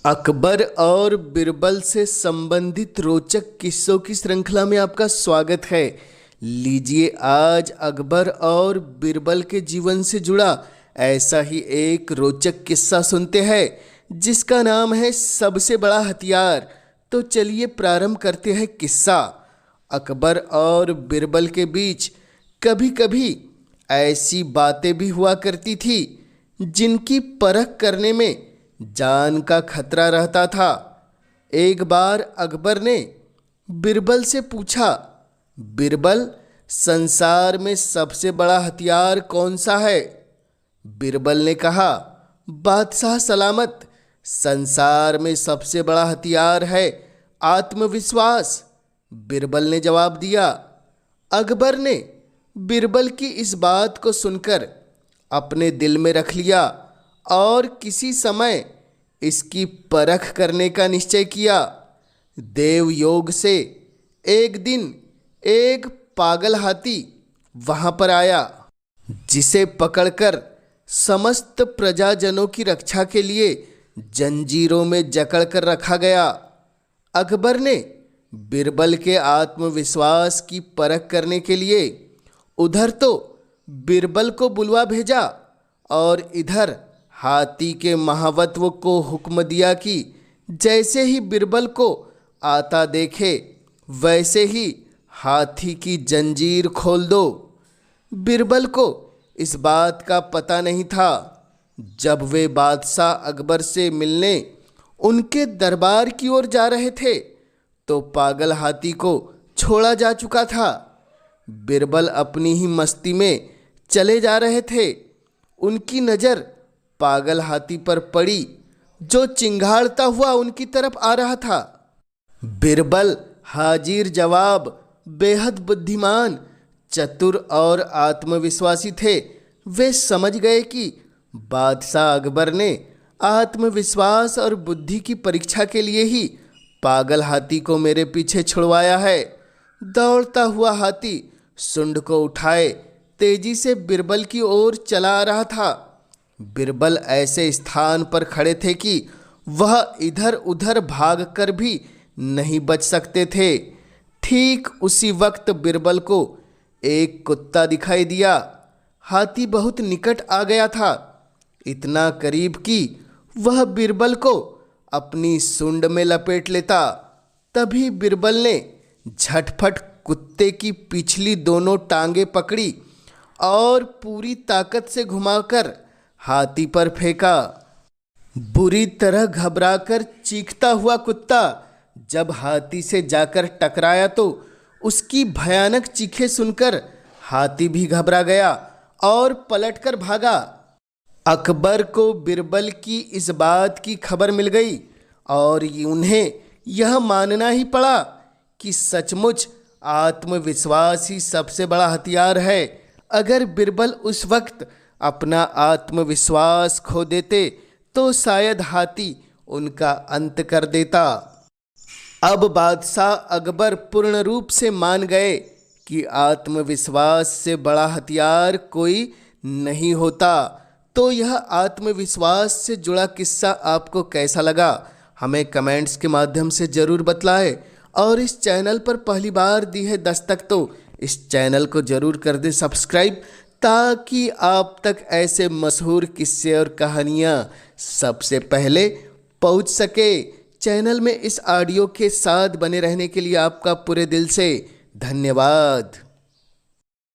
अकबर और बिरबल से संबंधित रोचक किस्सों की श्रृंखला में आपका स्वागत है। लीजिए आज अकबर और बिरबल के जीवन से जुड़ा ऐसा ही एक रोचक किस्सा सुनते हैं जिसका नाम है सबसे बड़ा हथियार। तो चलिए प्रारंभ करते हैं किस्सा। अकबर और बिरबल के बीच कभी कभी ऐसी बातें भी हुआ करती थी जिनकी परख करने में जान का खतरा रहता था। एक बार अकबर ने बिरबल से पूछा, बिरबल, संसार में सबसे बड़ा हथियार कौन सा है? बिरबल ने कहा, बादशाह सलामत, संसार में सबसे बड़ा हथियार है आत्मविश्वास। बिरबल ने जवाब दिया। अकबर ने बिरबल की इस बात को सुनकर अपने दिल में रख लिया और किसी समय इसकी परख करने का निश्चय किया। देव योग से एक दिन एक पागल हाथी वहां पर आया जिसे पकड़कर समस्त प्रजाजनों की रक्षा के लिए जंजीरों में जकड़ कर रखा गया। अकबर ने बिरबल के आत्मविश्वास की परख करने के लिए उधर तो बिरबल को बुलवा भेजा और इधर हाथी के महावत्व को हुक्म दिया कि जैसे ही बिरबल को आता देखे वैसे ही हाथी की जंजीर खोल दो। बिरबल को इस बात का पता नहीं था। जब वे बादशाह अकबर से मिलने उनके दरबार की ओर जा रहे थे तो पागल हाथी को छोड़ा जा चुका था। बिरबल अपनी ही मस्ती में चले जा रहे थे। उनकी नज़र पागल हाथी पर पड़ी जो चिंघाड़ता हुआ उनकी तरफ आ रहा था। बिरबल हाजिर जवाब, बेहद बुद्धिमान, चतुर और आत्मविश्वासी थे। वे समझ गए कि बादशाह अकबर ने आत्मविश्वास और बुद्धि की परीक्षा के लिए ही पागल हाथी को मेरे पीछे छुड़वाया है। दौड़ता हुआ हाथी सूंड को उठाए तेजी से बिरबल की ओर चला आ रहा था। बिरबल ऐसे स्थान पर खड़े थे कि वह इधर उधर भागकर भी नहीं बच सकते थे। ठीक उसी वक्त बिरबल को एक कुत्ता दिखाई दिया। हाथी बहुत निकट आ गया था, इतना करीब कि वह बिरबल को अपनी सूंड में लपेट लेता। तभी बिरबल ने झटपट कुत्ते की पिछली दोनों टांगें पकड़ी और पूरी ताकत से घुमाकर हाथी पर फेंका। बुरी तरह घबराकर चीखता हुआ कुत्ता जब हाथी से जाकर टकराया तो उसकी भयानक चीखें सुनकर हाथी भी घबरा गया और पलटकर भागा। अकबर को बिरबल की इस बात की खबर मिल गई और उन्हें यह मानना ही पड़ा कि सचमुच आत्मविश्वास ही सबसे बड़ा हथियार है। अगर बिरबल उस वक्त अपना आत्मविश्वास खो देते तो शायद हाथी उनका अंत कर देता। अब बादशाह अकबर पूर्ण रूप से मान गए कि आत्मविश्वास से बड़ा हथियार कोई नहीं होता। तो यह आत्मविश्वास से जुड़ा किस्सा आपको कैसा लगा हमें कमेंट्स के माध्यम से ज़रूर बतलाएं। और इस चैनल पर पहली बार दी है दस्तक तो इस चैनल को ज़रूर कर दें सब्सक्राइब, ताकि आप तक ऐसे मशहूर किस्से और कहानियाँ सबसे पहले पहुँच सके। चैनल में इस ऑडियो के साथ बने रहने के लिए आपका पूरे दिल से धन्यवाद।